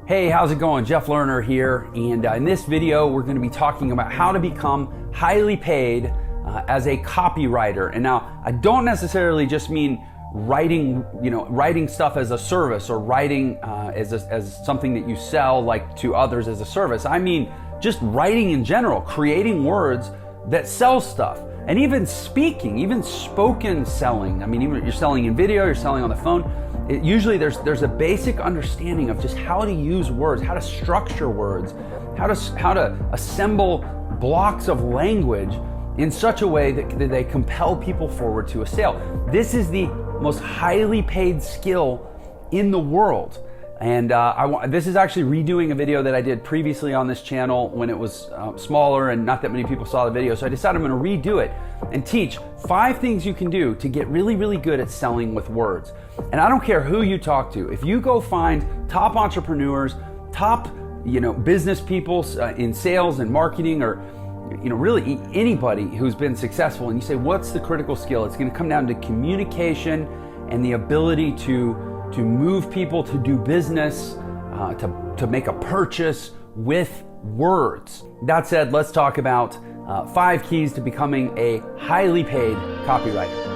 Hey, how's it going? Jeff Lerner here, and in this video we're going to be talking about how to become highly paid as a copywriter. And now I don't necessarily just mean writing stuff as a service or writing as something that you sell like to others as a service. I mean just writing in general, creating words that sell stuff. And even speaking, even spoken selling. I mean, even you're selling in video, you're selling on the phone. Usually there's a basic understanding of just how to use words, how to structure words, how to assemble blocks of language in such a way that they compel people forward to a sale. This is the most highly paid skill in the world. And this is actually redoing a video that I did previously on this channel when it was smaller and not that many people saw the video. So I decided I'm going to redo it and teach 5 things you can do to get really, really good at selling with words. And I don't care who you talk to. If you go find top entrepreneurs, top business people in sales and marketing, or really anybody who's been successful, and you say, what's the critical skill? It's going to come down to communication and the ability to move people to do business, to make a purchase with words. That said, let's talk about 5 keys to becoming a highly paid copywriter.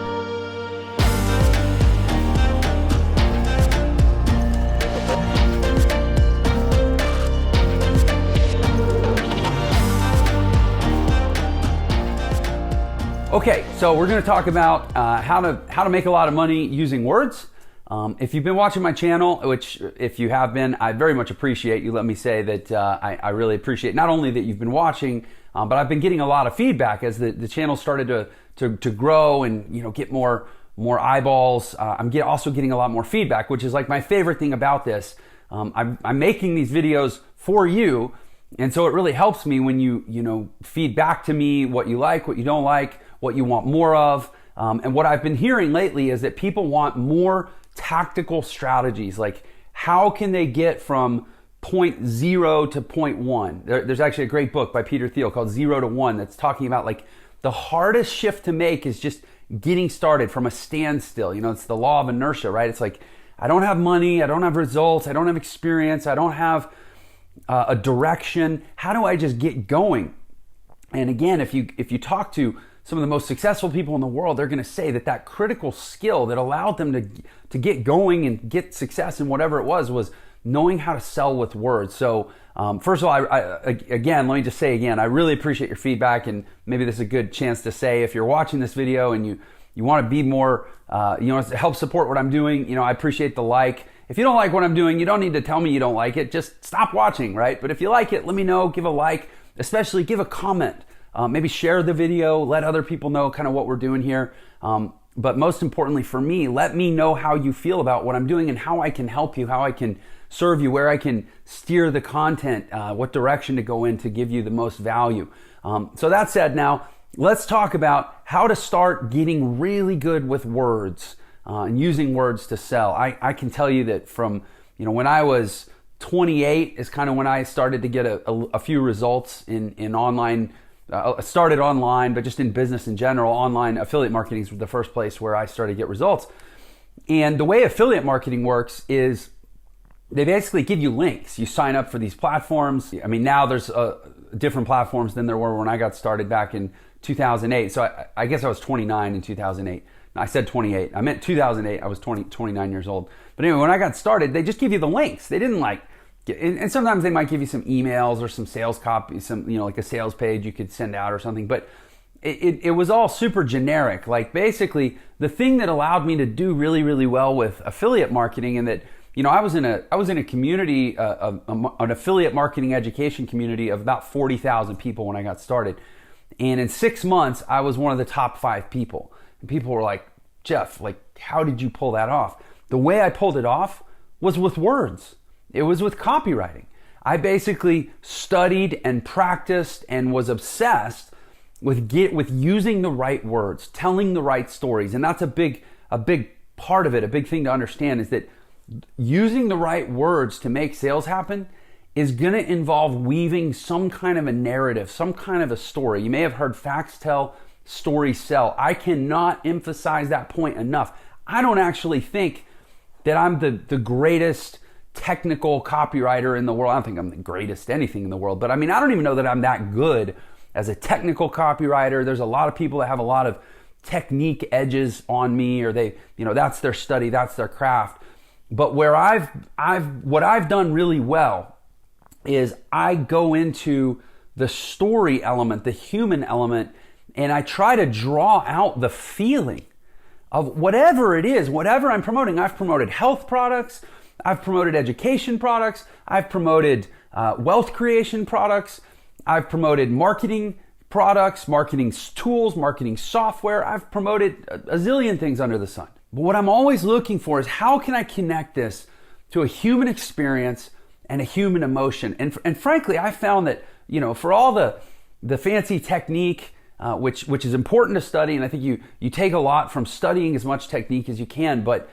Okay, so we're going to talk about how to make a lot of money using words. If you've been watching my channel, which if you have been, I very much appreciate you. Let me say that I really appreciate not only that you've been watching, but I've been getting a lot of feedback as the channel started to grow and get more eyeballs. I'm also getting a lot more feedback, which is like my favorite thing about this. I'm making these videos for you, and so it really helps me when you feed back to me what you like, what you don't like, what you want more of. And what I've been hearing lately is that people want more tactical strategies, like how can they get from point 0 to point 1. There's actually a great book by Peter Thiel called 0 to 1 that's talking about like the hardest shift to make is just getting started from a standstill. It's the law of inertia, right? It's like, I don't have money, I don't have results, I don't have experience, I don't have a direction. How do I just get going? And again, if you talk to some of the most successful people in the world, they're going to say that critical skill that allowed them to get going and get success in whatever it was knowing how to sell with words. So first of all, let me just say again, I really appreciate your feedback, and maybe this is a good chance to say, if you're watching this video and you want to be more, help support what I'm doing, I appreciate the like. If you don't like what I'm doing, you don't need to tell me you don't like it. Just stop watching, right? But if you like it, let me know, give a like, especially give a comment. Maybe share the video, let other people know kind of what we're doing here. But most importantly for me, let me know how you feel about what I'm doing and how I can help you, how I can serve you, where I can steer the content, what direction to go in to give you the most value. So that said, now let's talk about how to start getting really good with words and using words to sell. I can tell you that from when I was 28 is kind of when I started to get a few results in online. Started online, but just in business in general, online affiliate marketing is the first place where I started to get results. And the way affiliate marketing works is they basically give you links. You sign up for these platforms. I mean, now there's different platforms than there were when I got started back in 2008. So I guess I was 29 in 2008. I said 28. I meant 2008. I was 29 years old. But anyway, when I got started, they just give you the links. They didn't and sometimes they might give you some emails or some sales copy, like a sales page you could send out or something. But it was all super generic. Like basically the thing that allowed me to do really, really well with affiliate marketing, and that, I was in a community, an affiliate marketing education community of about 40,000 people when I got started. And in 6 months, I was one of the top 5 people. And people were like, Jeff, like, how did you pull that off? The way I pulled it off was with words. It was with copywriting. I basically studied and practiced and was obsessed with using the right words, telling the right stories. And that's a big part of it. A big thing to understand is that using the right words to make sales happen is going to involve weaving some kind of a narrative, some kind of a story. You may have heard facts tell, stories sell. I cannot emphasize that point enough. I don't actually think that I'm the greatest technical copywriter in the world. I don't think I'm the greatest anything in the world, but I mean, I don't even know that I'm that good as a technical copywriter. There's a lot of people that have a lot of technique edges on me, or they, that's their study, that's their craft. But where what I've done really well is I go into the story element, the human element, and I try to draw out the feeling of whatever it is, whatever I'm promoting. I've promoted health products, I've promoted education products, I've promoted wealth creation products, I've promoted marketing products, marketing tools, marketing software. I've promoted a zillion things under the sun. But what I'm always looking for is how can I connect this to a human experience and a human emotion? And frankly, I found that, for all the fancy technique, which is important to study, and I think you take a lot from studying as much technique as you can, but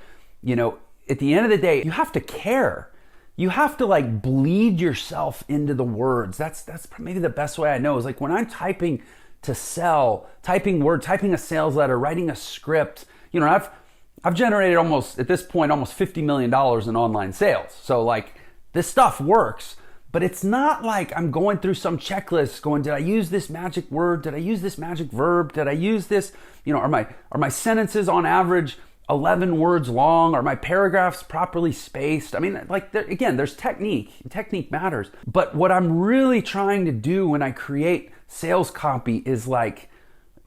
at the end of the day, you have to care. You have to bleed yourself into the words. That's maybe the best way I know is when I'm typing to sell, typing a sales letter, writing a script. I've generated at this point almost $50 million in online sales. So this stuff works, but it's not like I'm going through some checklist going, did I use this magic word? Did I use this magic verb? Did I use this? Are my sentences on average 11 words long? Are my paragraphs properly spaced? I mean, again, there's technique. Technique matters. But what I'm really trying to do when I create sales copy is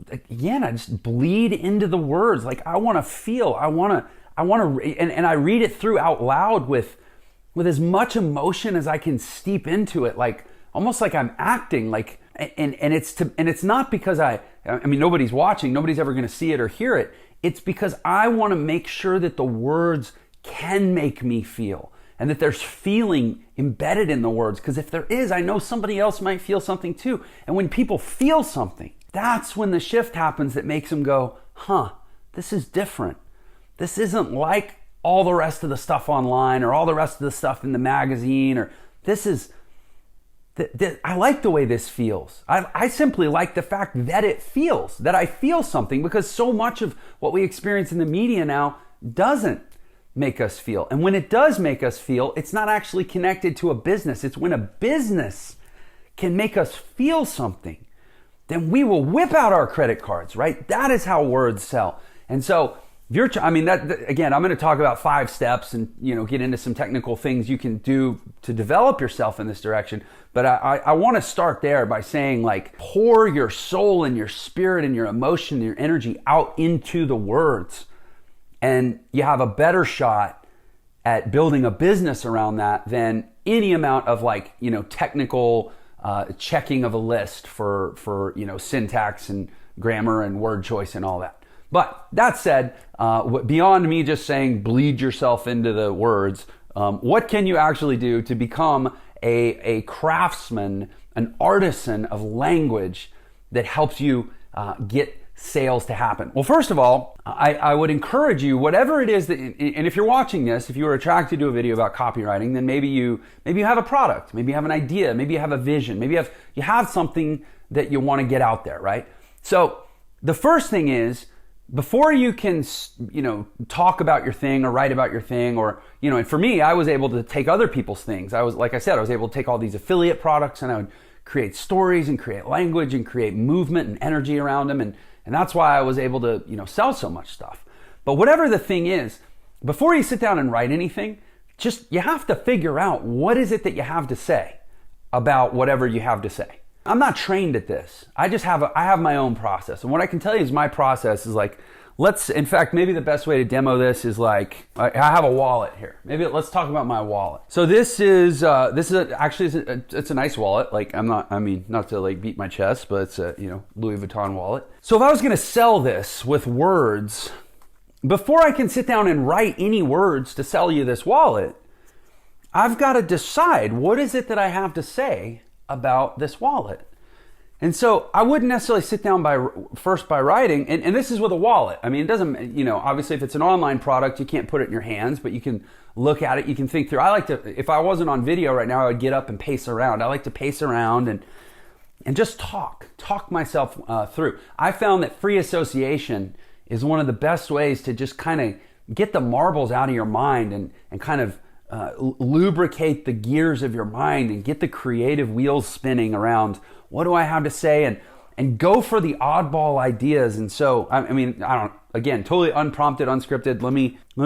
again, I just bleed into the words. I want to feel, I want to, and I read it through out loud with as much emotion as I can steep into it, almost like I'm acting, and it's not because I mean, nobody's watching, nobody's ever going to see it or hear it. It's because I want to make sure that the words can make me feel and that there's feeling embedded in the words. Because if there is, I know somebody else might feel something too. And when people feel something, that's when the shift happens that makes them go, this is different. This isn't like all the rest of the stuff online or all the rest of the stuff in the magazine, or this is... I like the way this feels. I simply like the fact that it feels, that I feel something, because so much of what we experience in the media now doesn't make us feel. And when it does make us feel, it's not actually connected to a business. It's when a business can make us feel something, then we will whip out our credit cards, right? That is how words sell. And so again, I'm going to talk about 5 steps and, get into some technical things you can do to develop yourself in this direction. But I want to start there by saying, pour your soul and your spirit and your emotion and your energy out into the words. And you have a better shot at building a business around that than any amount of technical checking of a list for syntax and grammar and word choice and all that. But that said, beyond me just saying bleed yourself into the words, what can you actually do to become a craftsman, an artisan of language that helps you get sales to happen? Well, first of all, I would encourage you, whatever it is that, and if you're watching this, if you were attracted to a video about copywriting, then maybe you have a product, maybe you have an idea, maybe you have a vision, maybe you have something that you want to get out there, right? So the first thing is, before you can, talk about your thing or write about your thing, or, and for me, I was able to take other people's things. I was able to take all these affiliate products and I would create stories and create language and create movement and energy around them. And that's why I was able to, sell so much stuff. But whatever the thing is, before you sit down and write anything, you have to figure out what is it that you have to say about whatever you have to say. I'm not trained at this. I have my own process. And what I can tell you is my process is in fact, maybe the best way to demo this is I have a wallet here. Maybe let's talk about my wallet. So this is actually it's a nice wallet. Not to beat my chest, but it's a, Louis Vuitton wallet. So if I was going to sell this with words, before I can sit down and write any words to sell you this wallet, I've got to decide what is it that I have to say about this wallet. And so I wouldn't necessarily sit down by writing, and this is with a wallet. I mean, it doesn't, obviously if it's an online product, you can't put it in your hands, but you can look at it, you can think through. I like to, if I wasn't on video right now, I would get up and pace around. I like to pace around and just talk myself through. I found that free association is one of the best ways to just kind of get the marbles out of your mind and kind of lubricate the gears of your mind and get the creative wheels spinning around what do I have to say, and go for the oddball ideas. And so, I mean, again, totally unprompted, unscripted. Let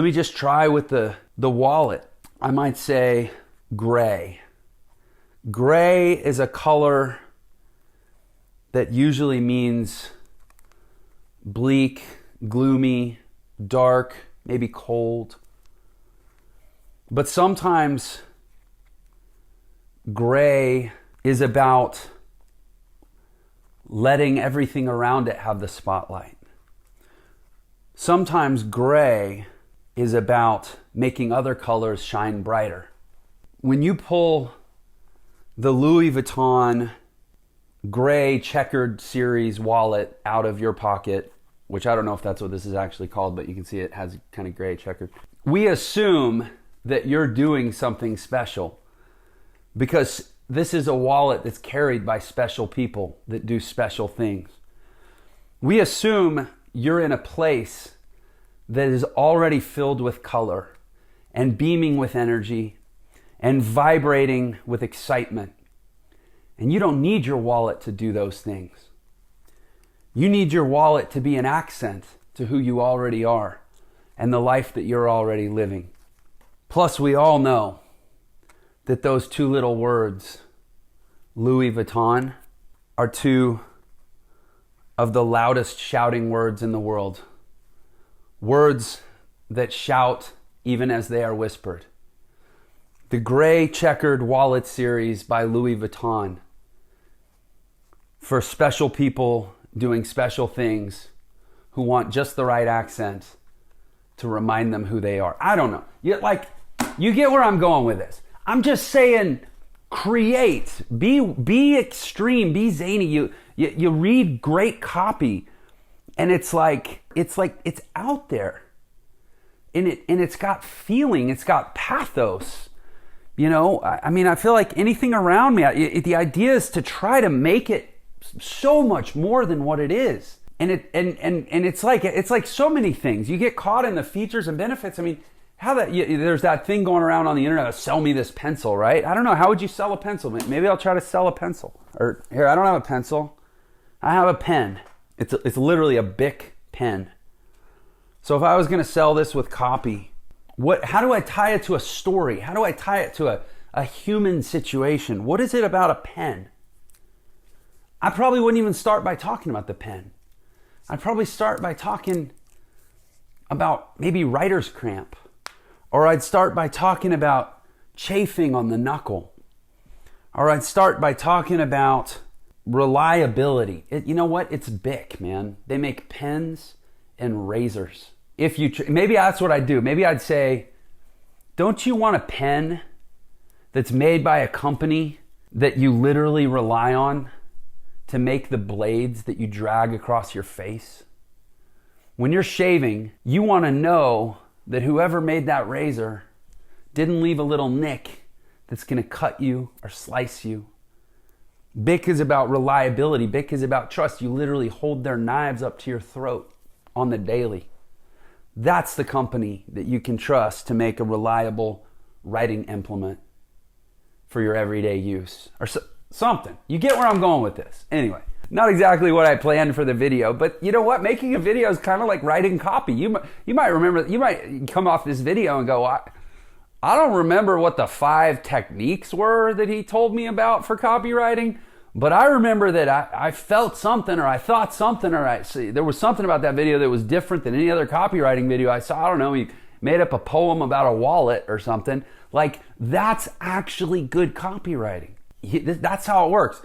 me just try with the wallet. I might say gray. Gray is a color that usually means bleak, gloomy, dark, maybe cold. But sometimes gray is about letting everything around it have the spotlight. Sometimes gray is about making other colors shine brighter. When you pull the Louis Vuitton gray checkered series wallet out of your pocket, which I don't know if that's what this is actually called, but you can see it has kind of gray checkered. We assume that you're doing something special because this is a wallet that's carried by special people that do special things. We assume you're in a place that is already filled with color and beaming with energy and vibrating with excitement. And you don't need your wallet to do those things. You need your wallet to be an accent to who you already are and the life that you're already living. Plus, we all know that those two little words, Louis Vuitton, are two of the loudest shouting words in the world. Words that shout even as they are whispered. The gray checkered wallet series by Louis Vuitton for special people doing special things who want just the right accent to remind them who they are. I don't know. You get where I'm going with this. I'm just saying, create, be extreme, be zany. You read great copy, and it's out there, and it's got feeling, it's got pathos. You know, I mean, I feel like anything around me, the idea is to try to make it so much more than what it is. And it's like so many things. You get caught in the features and benefits. I mean, there's that thing going around on the internet, sell me this pencil, right? I don't know, how would you sell a pencil? Maybe I'll try to sell a pencil. Or here, I don't have a pencil. I have a pen. It's literally a Bic pen. So if I was going to sell this with copy, how do I tie it to a story? How do I tie it to a human situation? What is it about a pen? I probably wouldn't even start by talking about the pen. I'd probably start by talking about maybe writer's cramp. Or I'd start by talking about chafing on the knuckle. Or I'd start by talking about reliability. You know what? It's Bic, man. They make pens and razors. Maybe that's what I'd do. Maybe I'd say, don't you want a pen that's made by a company that you literally rely on to make the blades that you drag across your face? When you're shaving, you want to know that whoever made that razor didn't leave a little nick that's going to cut you or slice you. Bic is about reliability. Bic is about trust. You literally hold their knives up to your throat on the daily. That's the company that you can trust to make a reliable writing implement for your everyday use. Or something. You get where I'm going with this. Anyway, not exactly what I planned for the video, but you know what? Making a video is kind of like writing copy. You might remember, you might come off this video and go, I don't remember what the 5 techniques were that he told me about for copywriting, but I remember that I felt something, or I thought something, or there was something about that video that was different than any other copywriting video I saw. I don't know, he made up a poem about a wallet or something. Like, that's actually good copywriting. That's how it works.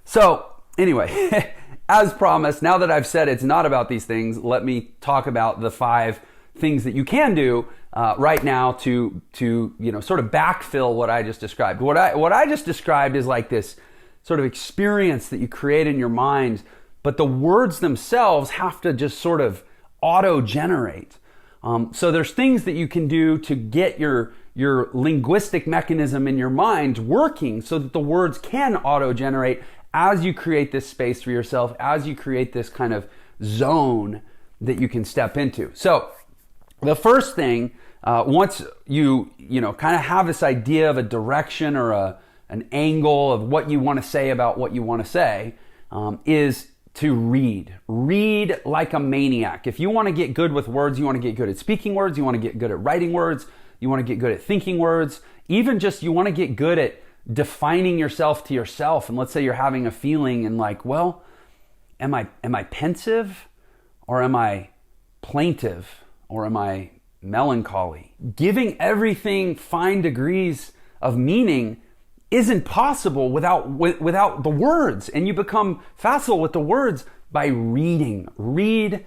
So anyway, as promised, now that I've said it's not about these things, let me talk about the 5 things that you can do right now to sort of backfill what I just described. What I just described is like this sort of experience that you create in your mind, but the words themselves have to just sort of auto-generate. So there's things that you can do to get your linguistic mechanism in your mind working so that the words can auto-generate as you create this space for yourself, as you create this kind of zone that you can step into. So the first thing once you kind of have this idea of a direction or an angle of what you want to say about what you want to say, is to read. Read like a maniac. If you want to get good with words, you want to get good at speaking words, you want to get good at writing words, you want to get good at thinking words, even just you want to get good at defining yourself to yourself. And let's say you're having a feeling and like, well, am I pensive, or am I plaintive, or am I melancholy? Giving everything fine degrees of meaning isn't possible without the words, and you become facile with the words by reading. Read,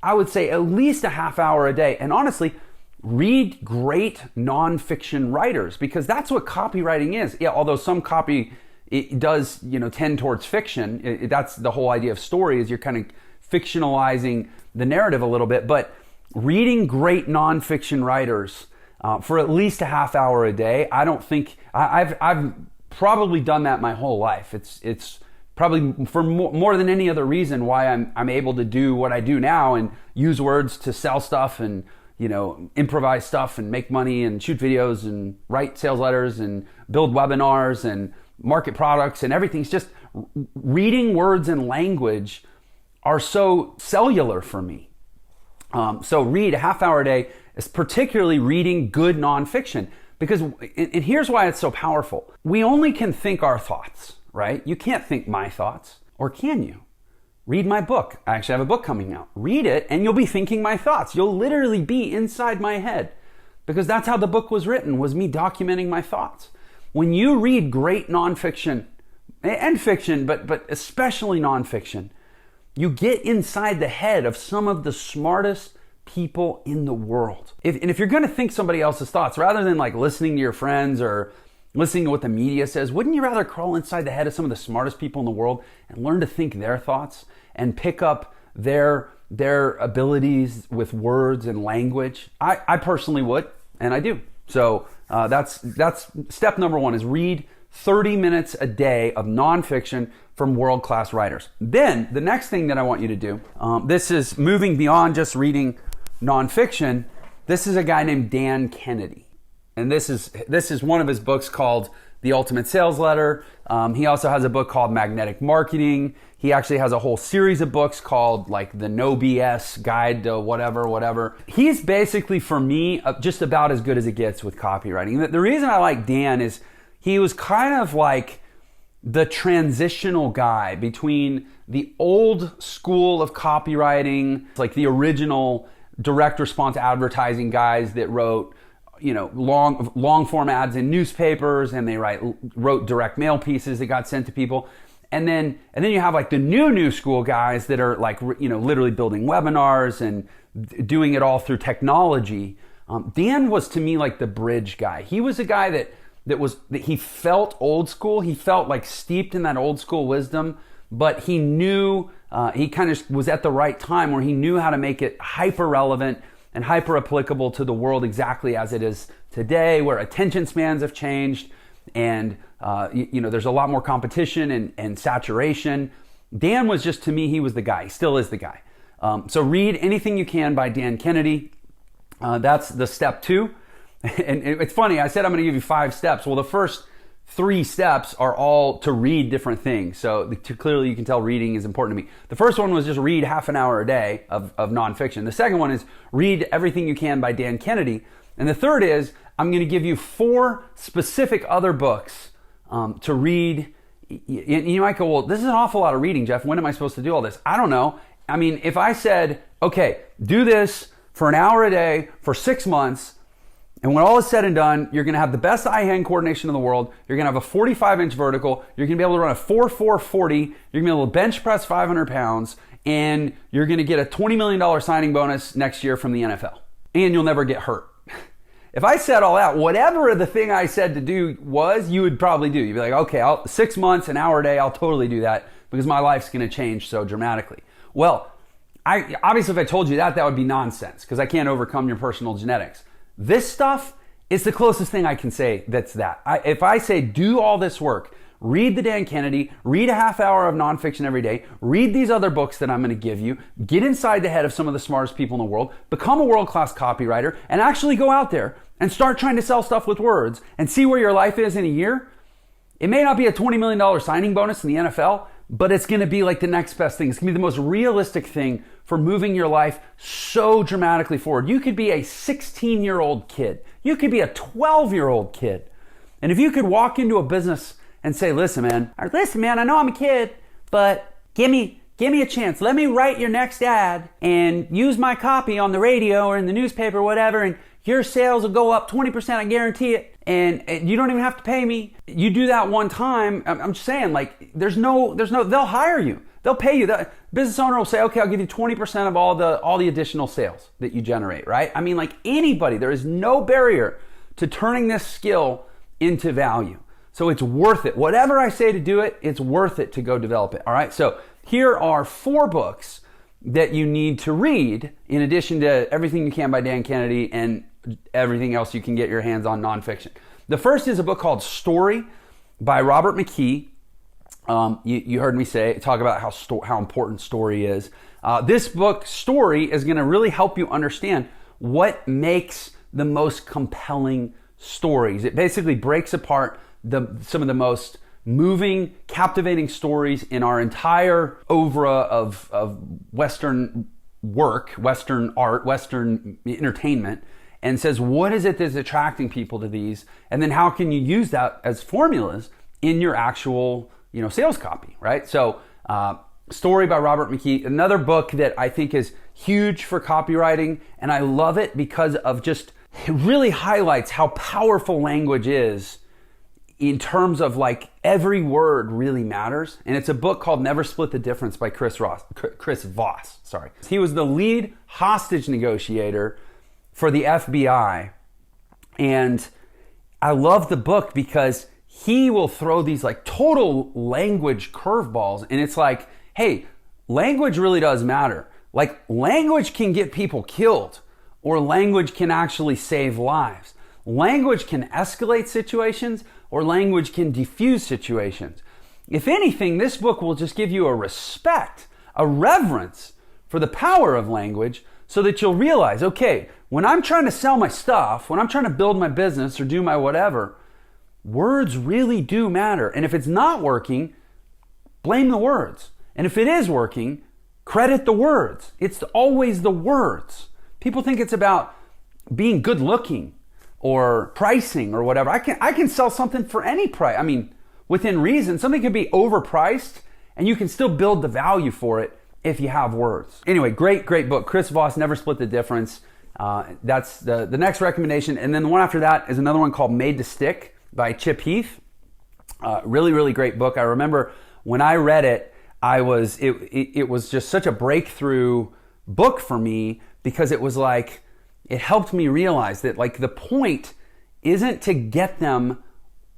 I would say, at least a half hour a day, and honestly, read great nonfiction writers, because that's what copywriting is. Yeah, although some copy, it does tend towards fiction. That's the whole idea of story, is you're kind of fictionalizing the narrative a little bit, but reading great nonfiction writers for at least a half hour a day, I don't think I've probably done that my whole life. It's probably for more than any other reason why I'm able to do what I do now and use words to sell stuff and improvise stuff and make money and shoot videos and write sales letters and build webinars and market products and everything. It's just reading words and language are so cellular for me. So read a half hour a day, is particularly reading good nonfiction, because, and here's why it's so powerful. We only can think our thoughts, right? You can't think my thoughts, or can you? Read my book. I actually have a book coming out. Read it and you'll be thinking my thoughts. You'll literally be inside my head, because that's how the book was written, was me documenting my thoughts. When you read great nonfiction and fiction, but especially nonfiction, you get inside the head of some of the smartest people in the world. If you're going to think somebody else's thoughts, rather than like listening to your friends or listening to what the media says, wouldn't you rather crawl inside the head of some of the smartest people in the world and learn to think their thoughts and pick up their abilities with words and language? I personally would, and I do. So that's step number one, is read 30 minutes a day of nonfiction from world-class writers. Then the next thing that I want you to do, this is moving beyond just reading nonfiction. This is a guy named Dan Kennedy. And this is one of his books called The Ultimate Sales Letter. He also has a book called Magnetic Marketing. He actually has a whole series of books called like the No BS Guide to whatever. He's basically, for me, just about as good as it gets with copywriting. The reason I like Dan is he was kind of like the transitional guy between the old school of copywriting, like the original direct response advertising guys that wrote long form ads in newspapers, and they wrote direct mail pieces that got sent to people. And then you have like the new school guys that are like, literally building webinars and doing it all through technology. Dan was, to me, like the bridge guy. He was a guy that he felt old school. He felt like steeped in that old school wisdom, but he knew, he kind of was at the right time where he knew how to make it hyper relevant and hyper applicable to the world exactly as it is today, where attention spans have changed and there's a lot more competition and saturation. Dan was just, to me, he was the guy. He still is the guy. So read anything you can by Dan Kennedy. That's the step 2. And it's funny, I said I'm going to give you 5 steps. Well, the first 3 steps are all to read different things. So clearly you can tell reading is important to me. The first one was just read half an hour a day of nonfiction. The second one is read everything you can by Dan Kennedy. And the third is I'm going to give you 4 specific other books to read. You might go, well, this is an awful lot of reading, Jeff. When am I supposed to do all this? I don't know. I mean, if I said, okay, do this for an hour a day for 6 months, and when all is said and done, you're going to have the best eye-hand coordination in the world. You're going to have a 45-inch vertical. You're going to be able to run a 4.440. You're going to be able to bench press 500 pounds. And you're going to get a $20 million signing bonus next year from the NFL. And you'll never get hurt. If I said all that, whatever the thing I said to do was, you would probably do. You'd be like, okay, 6 months, an hour a day, I'll totally do that because my life's going to change so dramatically. Well, obviously if I told you that would be nonsense because I can't overcome your personal genetics. This stuff is the closest thing I can say that's that. If I say do all this work, read the Dan Kennedy, read a half hour of nonfiction every day, read these other books that I'm going to give you, get inside the head of some of the smartest people in the world, become a world-class copywriter, and actually go out there and start trying to sell stuff with words and see where your life is in a year. It may not be a $20 million signing bonus in the NFL, but it's going to be like the next best thing. It's going to be the most realistic thing for moving your life so dramatically forward. You could be a 16-year-old kid. You could be a 12-year-old kid. And if you could walk into a business and say, listen, man, I know I'm a kid, but give me a chance. Let me write your next ad and use my copy on the radio or in the newspaper or whatever, and your sales will go up 20%, I guarantee it. And you don't even have to pay me. You do that one time. I'm just saying, like, there's no, they'll hire you. They'll pay you. The business owner will say, okay, I'll give you 20% of all the additional sales that you generate, right? I mean, like anybody, there is no barrier to turning this skill into value. So it's worth it. Whatever I say to do it, it's worth it to go develop it. All right. So here are 4 books that you need to read in addition to Everything You Can by Dan Kennedy and everything else you can get your hands on nonfiction. The first is a book called Story by Robert McKee. You heard me talk about how important story is. This book, Story, is going to really help you understand what makes the most compelling stories. It basically breaks apart some of the most moving, captivating stories in our entire oeuvre of Western work, Western art, Western entertainment, and says, what is it that's attracting people to these? And then how can you use that as formulas in your actual, sales copy, right? So, Story by Robert McKee, another book that I think is huge for copywriting, and I love it because of it really highlights how powerful language is in terms of like every word really matters. And it's a book called Never Split the Difference by Chris Voss. Sorry. He was the lead hostage negotiator for the FBI. And I love the book because he will throw these like total language curveballs. And it's like, hey, language really does matter. Like language can get people killed, or language can actually save lives. Language can escalate situations, or language can diffuse situations. If anything, this book will just give you a respect, a reverence for the power of language, so that you'll realize, okay, when I'm trying to sell my stuff, when I'm trying to build my business or do my whatever, words really do matter. And if it's not working, blame the words. And if it is working, credit the words. It's always the words. People think it's about being good looking or pricing or whatever. I can sell something for any price. I mean, within reason. Something could be overpriced and you can still build the value for it if you have words. Anyway, great book. Chris Voss, Never Split the Difference. That's the next recommendation. And then the one after that is another one called Made to Stick by Chip Heath. Really great book. I remember when I read it, it was just such a breakthrough book for me, because it was like, it helped me realize that like the point isn't to get them.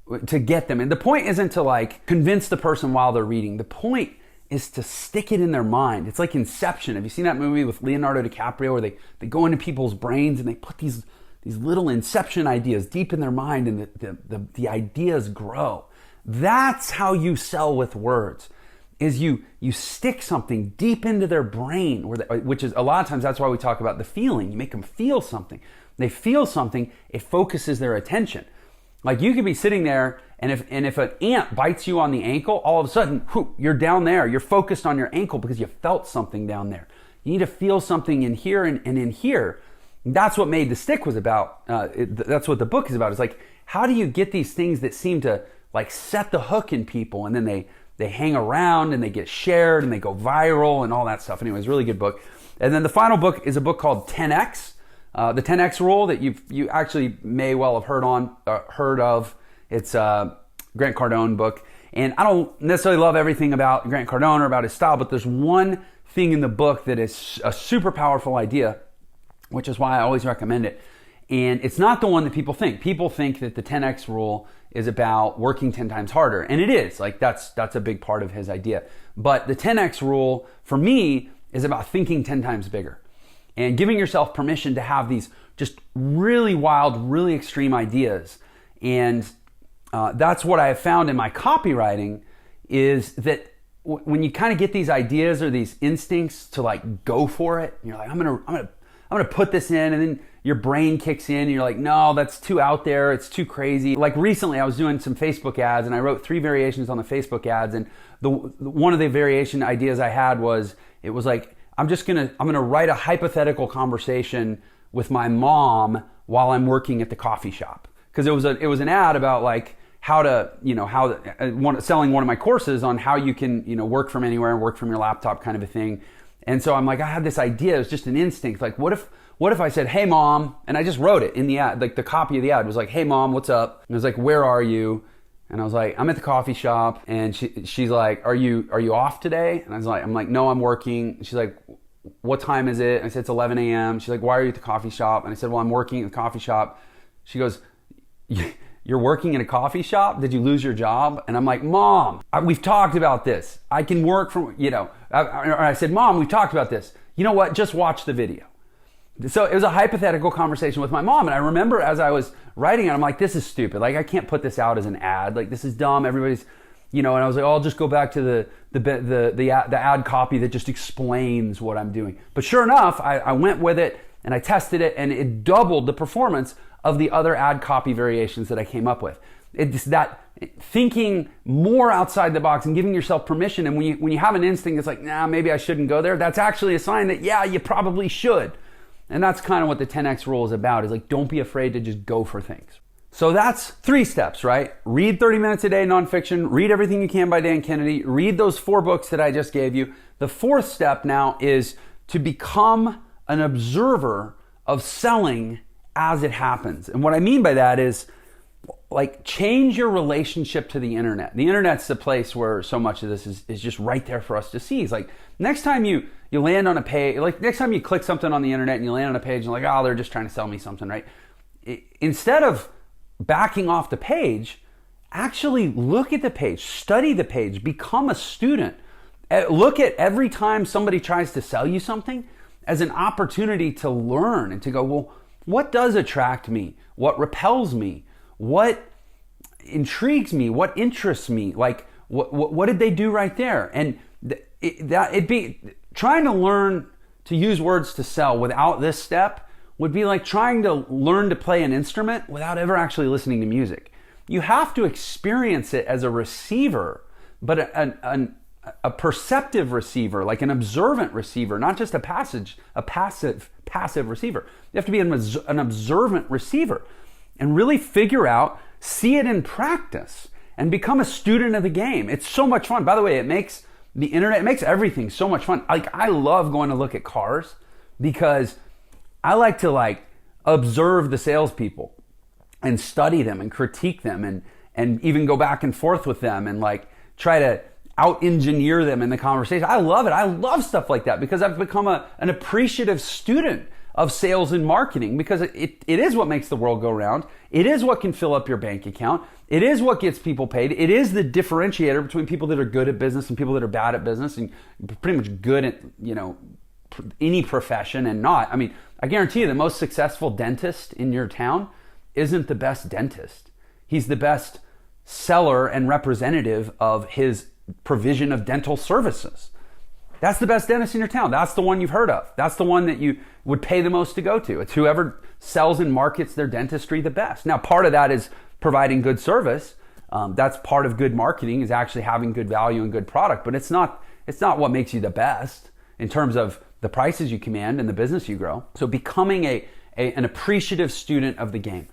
And the point isn't to like convince the person while they're reading. The point is to stick it in their mind. It's like Inception. Have you seen that movie with Leonardo DiCaprio where they go into people's brains and they put these little Inception ideas deep in their mind, and the ideas grow? That's how you sell with words. Is you stick something deep into their brain, which is a lot of times that's why we talk about the feeling. You make them feel something. They feel something, it focuses their attention. Like you could be sitting there, and if an ant bites you on the ankle, all of a sudden, you're down there. You're focused on your ankle because you felt something down there. You need to feel something in here and in here. That's what Made to Stick was about. That's what the book is about. It's like, how do you get these things that seem to like set the hook in people, and then they hang around and they get shared and they go viral and all that stuff. Anyways, really good book. And then the final book is a book called 10X, the 10X rule that you actually may well have heard of. It's a Grant Cardone book. And I don't necessarily love everything about Grant Cardone or about his style, but there's one thing in the book that is a super powerful idea, which is why I always recommend it. And it's not the one that people think. People think that the 10X rule is about working 10 times harder. And it is. Like that's a big part of his idea. But the 10X rule for me is about thinking 10 times bigger and giving yourself permission to have these just really wild, really extreme ideas. And that's what I have found in my copywriting is that when you kind of get these ideas or these instincts to like go for it, you're like, I'm gonna put this in, and then your brain kicks in and you're like, no, that's too out there, it's too crazy. Like recently I was doing some Facebook ads and I wrote 3 variations on the Facebook ads, and one of the variation ideas I had was, it was like, I'm gonna write a hypothetical conversation with my mom while I'm working at the coffee shop. Because it was an ad about like selling one of my courses on how you can, work from anywhere and work from your laptop kind of a thing. And so I'm like, I had this idea, it was just an instinct. Like, what if I said, hey mom, and I just wrote it in the ad, like the copy of the ad was like, hey mom, what's up? And I was like, where are you? And I was like, I'm at the coffee shop. And she's like, are you off today? And I'm like, no, I'm working. And she's like, what time is it? And I said, it's 11 a.m. She's like, why are you at the coffee shop? And I said, well, I'm working at the coffee shop. She goes, you're working in a coffee shop? Did you lose your job? And I'm like, Mom, we've talked about this. I can work from, I said, Mom, we've talked about this. You know what? Just watch the video. So it was a hypothetical conversation with my mom. And I remember as I was writing it, I'm like, this is stupid. Like, I can't put this out as an ad. Like, this is dumb. Everybody's, and I was like, oh, I'll just go back to the ad copy that just explains what I'm doing. But sure enough, I went with it and I tested it, and it doubled the performance of the other ad copy variations that I came up with. It's that thinking more outside the box and giving yourself permission. And when you have an instinct that's like, nah, maybe I shouldn't go there, that's actually a sign that, yeah, you probably should. And that's kind of what the 10X rule is about, is like, don't be afraid to just go for things. So that's 3 steps, right? Read 30 minutes a day nonfiction, read Everything You Can by Dan Kennedy, read those 4 books that I just gave you. The 4th step now is to become an observer of selling as it happens. And what I mean by that is, like, change your relationship to the internet. The internet's the place where so much of this is just right there for us to see. It's like, next time you land on a page, like next time you click something on the internet and you land on a page and you're like, oh, they're just trying to sell me something, right? Instead of backing off the page, actually look at the page, study the page, become a student. Look at every time somebody tries to sell you something as an opportunity to learn and to go, well, what does attract me? What repels me? What intrigues me? What interests me? Like, what did they do right there? And it'd be trying to learn to use words to sell without this step would be like trying to learn to play an instrument without ever actually listening to music. You have to experience it as a receiver, but a perceptive receiver, like an observant receiver, not just a passive receiver. You have to be an observant receiver and really figure out, see it in practice, and become a student of the game. It's so much fun. By the way, it makes the internet, it makes everything so much fun. Like, I love going to look at cars because I like to observe the salespeople and study them and critique them and even go back and forth with them and try to out-engineer them in the conversation. I love it. I love stuff like that because I've become an appreciative student of sales and marketing, because it is what makes the world go round. It is what can fill up your bank account. It is what gets people paid. It is the differentiator between people that are good at business and people that are bad at business, and pretty much good at, any profession and not. I mean, I guarantee you the most successful dentist in your town isn't the best dentist. He's the best seller and representative of his provision of dental services. That's the best dentist in your town. That's the one you've heard of. That's the one that you would pay the most to go to. It's whoever sells and markets their dentistry the best. Now, part of that is providing good service. That's part of good marketing, is actually having good value and good product. But it's not what makes you the best in terms of the prices you command and the business you grow. So becoming an appreciative student of the game.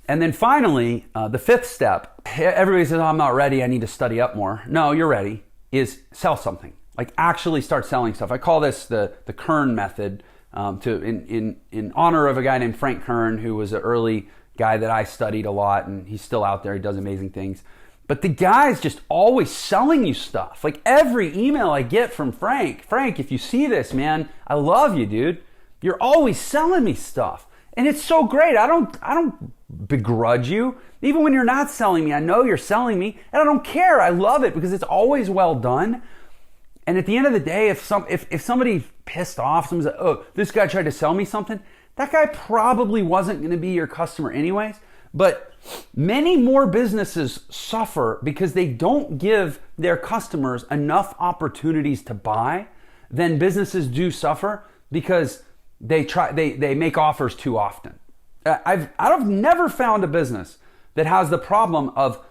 And then finally, the 5th step, everybody says, oh, I'm not ready, I need to study up more. No, you're ready, is sell something. Like, actually start selling stuff. I call this the Kern method, in honor of a guy named Frank Kern, who was an early guy that I studied a lot, and he's still out there, he does amazing things. But the guy's just always selling you stuff. Like, every email I get from Frank, if you see this, man, I love you, dude. You're always selling me stuff. And it's so great. I don't begrudge you. Even when you're not selling me, I know you're selling me, and I don't care. I love it because it's always well done. And at the end of the day, if somebody's pissed off, someone's like, oh, this guy tried to sell me something, that guy probably wasn't going to be your customer anyways. But Many more businesses suffer because they don't give their customers enough opportunities to buy than businesses do suffer because they make offers too often. I've never found a business that has the problem of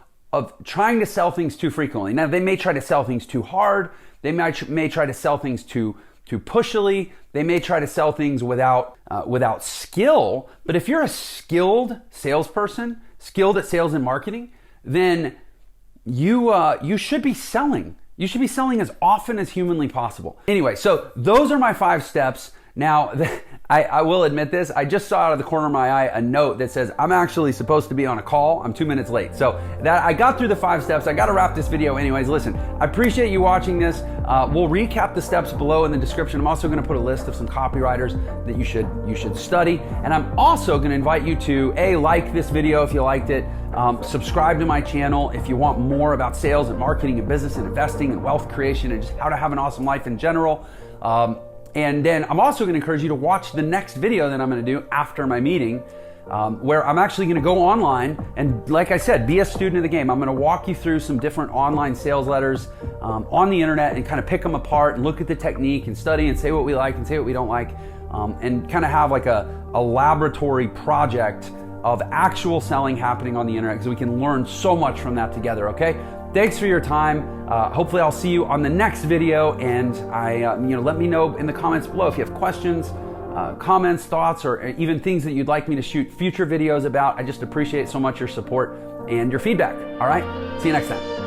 trying to sell things too frequently. Now, they may try to sell things too hard. They may try to sell things too pushily. They may try to sell things without skill. But if you're a skilled salesperson, skilled at sales and marketing, then you should be selling. You should be selling as often as humanly possible. Anyway, so those are my 5 steps. Now, I will admit this, I just saw out of the corner of my eye a note that says I'm actually supposed to be on a call. I'm 2 minutes late. So that I got through the 5 steps. I got to wrap this video anyways. Listen, I appreciate you watching this. We'll recap the steps below in the description. I'm also going to put a list of some copywriters that you should study. And I'm also going to invite you to like this video if you liked it. Subscribe to my channel if you want more about sales and marketing and business and investing and wealth creation and just how to have an awesome life in general. And then I'm also going to encourage you to watch the next video that I'm going to do after my meeting, where I'm actually going to go online and, like I said, be a student of the game. I'm going to walk you through some different online sales letters on the internet and kind of pick them apart and look at the technique and study and say what we like and say what we don't like, and kind of have like a laboratory project of actual selling happening on the internet, because we can learn so much from that together, okay? Thanks for your time. Hopefully I'll see you on the next video, and let me know in the comments below if you have questions, comments, thoughts, or even things that you'd like me to shoot future videos about. I just appreciate so much your support and your feedback. All right, see you next time.